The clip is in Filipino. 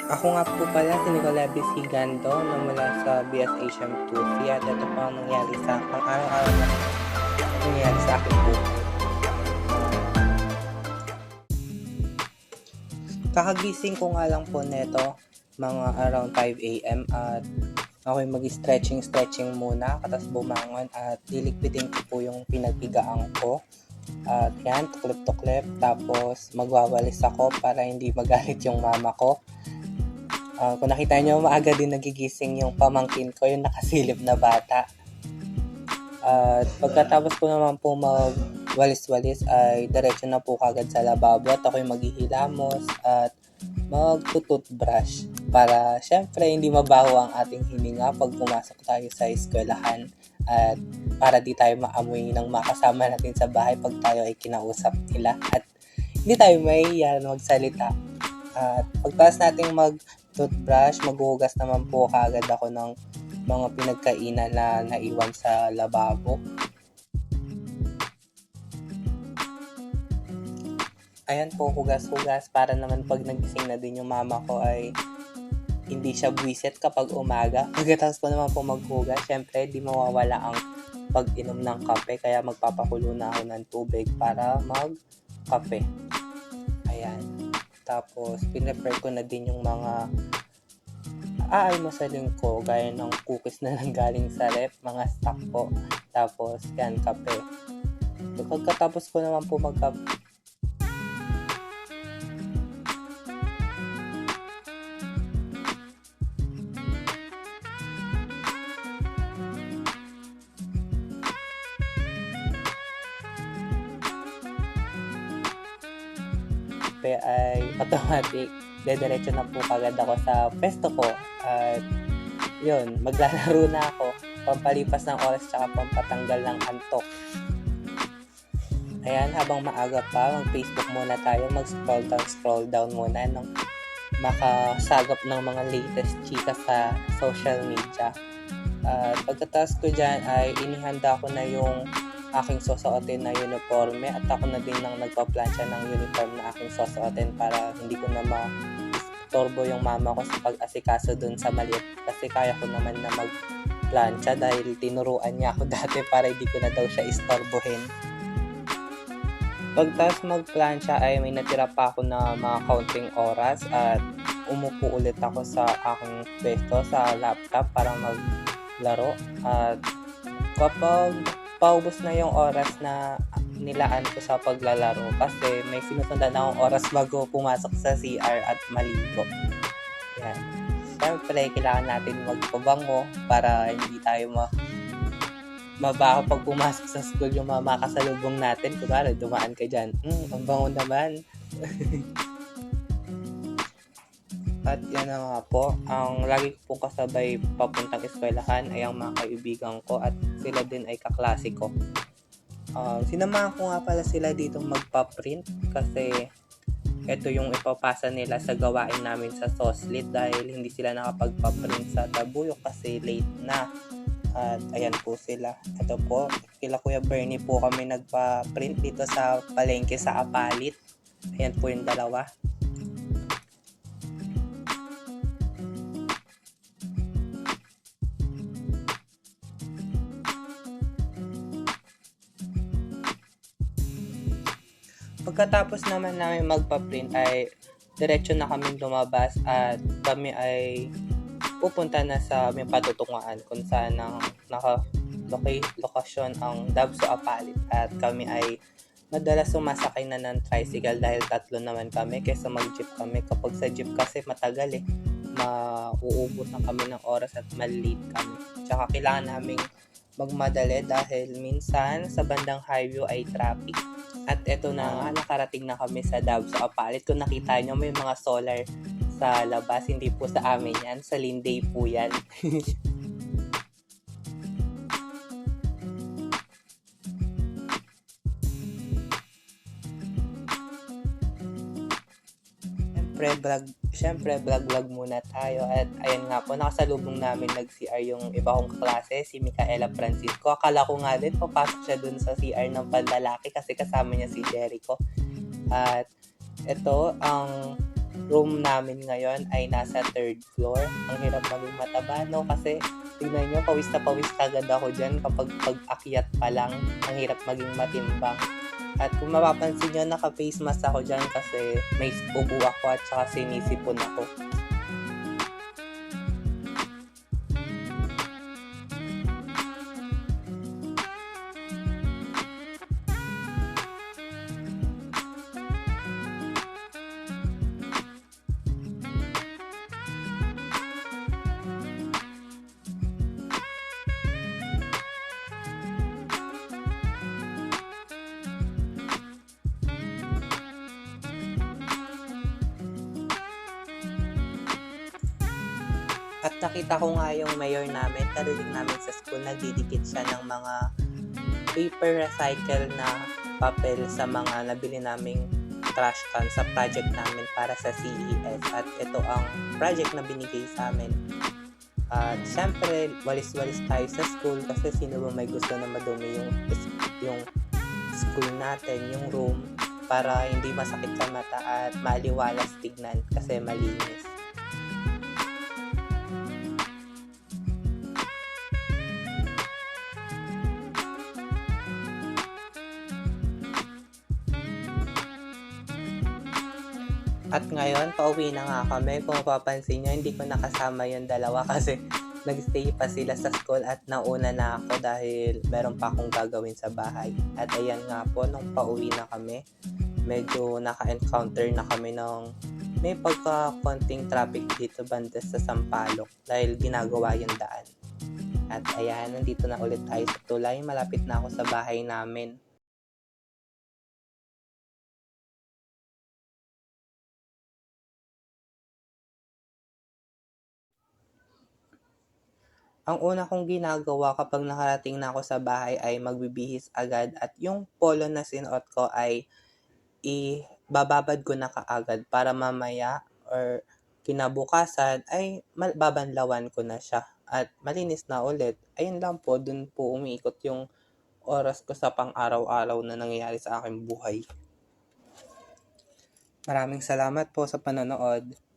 Ako nga po pala si Nicola Bisigando na mula sa BS Asian 2C at ito po ang nangyari sa ang araw-araw na nangyayari sa aking buhay. Kakagising ko nga lang po neto mga around 5 AM at ako'y mag-stretching muna katas bumangon at lilikpitin ko po yung pinaghigaan ko. At yan, tuklip-tuklip tapos magwawalis ako para hindi magalit yung mama ko. Kung nakita nyo, maaga din nagigising yung pamangkin ko, yung nakasilip na bata. At pagkatapos ko naman po magwalis-walis ay diretso na po kagad sa lababo at ako'y maghihilamos at magtututbrush para syempre hindi mabaho ang ating hininga pag pumasok tayo sa eskwelahan at para di tayo maamoy ng makasama natin sa bahay pag tayo ay kinausap nila at hindi tayo mahihiya magsalita. At pagtas nating mag-toothbrush, maghuhugas naman po kagad ako ng mga pinagkainan na naiwan sa lababo. Ayan po, hugas-hugas para naman pag nagising na din yung mama ko ay hindi siya buwisit kapag umaga. Pagkatapos ko naman po maghugas, syempre di mawawala ang pag-inom ng kape kaya magpapakulo na ako ng tubig para mag-kape. Ayan. Tapos pinrepare ko na din yung mga aalmusalin ko gaya ng cookies na lang galing sa ref, mga stock po. Tapos yan, kape. Pagkatapos ko naman po magkape, ay automatic dediretso na po kagad ako sa pesto ko at yun, maglalaro na ako pampalipas ng oras tsaka pampatanggal ng antok. Ayan, habang maaga pa, mag-Facebook muna tayo, mag-scroll down muna nung makasagap ng mga latest chika sa social media. At pagkatapos ko dyan ay inihanda ko na yung aking susuotin na uniforme at ako na din nang nagpa-plancha ng uniform na aking susuotin para hindi ko na ma-istorbo yung mama ko sa pag-asikaso dun sa maliit kasi kaya ko naman na mag-plancha dahil tinuruan niya ako dati para hindi ko na daw siya istorbohin. Pagtas mag-plancha ay may natira pa ako na mga counting oras at umupo ulit ako sa aking pwesto sa laptop para maglaro at kapag paubos na yung oras na nilaan ko sa paglalaro kasi may sinusundan akong oras bago pumasok sa CR at maligo. Yan. Siyempre, kailangan natin magpabango para hindi tayo mabaho pag pumasok sa school yung mga makasalubong natin. Kunwari, dumaan ka dyan. Ang bango naman. At yan na nga po, ang lagi ko pong kasabay papuntang eskwelahan ay ang mga kaibigan ko at sila din ay kaklase ko. Sinamahan ko nga pala sila dito magpa-print kasi ito yung ipapasa nila sa gawain namin sa SOSLIT dahil hindi sila nakapagpa-print sa Tabuyok kasi late na. At ayan po sila. Ito po, kila Kuya Bernie po kami nagpa-print dito sa palengke sa Apalit. Ayan po yung dalawa. Pagkatapos naman namin magpa-print ay diretso na kami lumabas at kami ay pupunta na sa aming patutunguhan kung saan ang lokasyon ang Dabso Apalit at kami ay madalas sumasakay na ng tricycle dahil tatlo naman kami kaysa mag-jeep kami. Kapag sa jeep kasi matagal mauubos na kami ng oras at malilate kami. Tsaka kailangan naming magmadali dahil minsan sa bandang highway ay traffic. At eto na nga, nakarating na kami sa Dabso Apalit. Kung nakita nyo, may mga solar sa labas. Hindi po sa amin yan. Sa Linday po yan. Siyempre, vlog muna tayo. At ayan nga po, nakasalubong namin nag-CR yung iba kong klase, si Micaela Francisco. Akala ko nga din, papasok siya dun sa CR ng panlalaki kasi kasama niya si Jericho. At ito, ang room namin ngayon ay nasa 3rd floor. Ang hirap maging mataba, no? Kasi tignan nyo, pawis na pawis agad ako dyan kapag pag-akyat pa lang. Ang hirap maging matimbang. At kung mapapansin nyo, naka-face mask ako dyan kasi may ubo ako at saka sinisipon ako. At nakita ko nga yung mayor namin, karinig namin sa school, nagdidikit siya ng mga paper recycle na papel sa mga nabili naming trash can sa project namin para sa CES. At ito ang project na binigay sa amin. At syempre, walis-walis tayo sa school kasi sino ba may gusto na madumi yung school natin, yung room, para hindi masakit sa mata at maliwalas tignan kasi malinis. At ngayon, pauwi na nga kami. Kung mapapansin nyo, hindi ko nakasama yung dalawa kasi nag-stay pa sila sa school at nauna na ako dahil meron pa akong gagawin sa bahay. At ayan nga po, nung pauwi na kami, medyo naka-encounter na kami ng may pagka-konting traffic dito banda sa Sampaloc dahil ginagawa yung daan. At ayan, nandito na ulit tayo sa tulay. Malapit na ako sa bahay namin. Ang una kong ginagawa kapag nakarating na ako sa bahay ay magbibihis agad at yung polo na sinuot ko ay ibababad ko na kaagad para mamaya or kinabukasan ay babanlawan ko na siya at malinis na ulit. Ayun lang po, dun po umiikot yung oras ko sa pang-araw-araw na nangyayari sa aking buhay. Maraming salamat po sa panonood.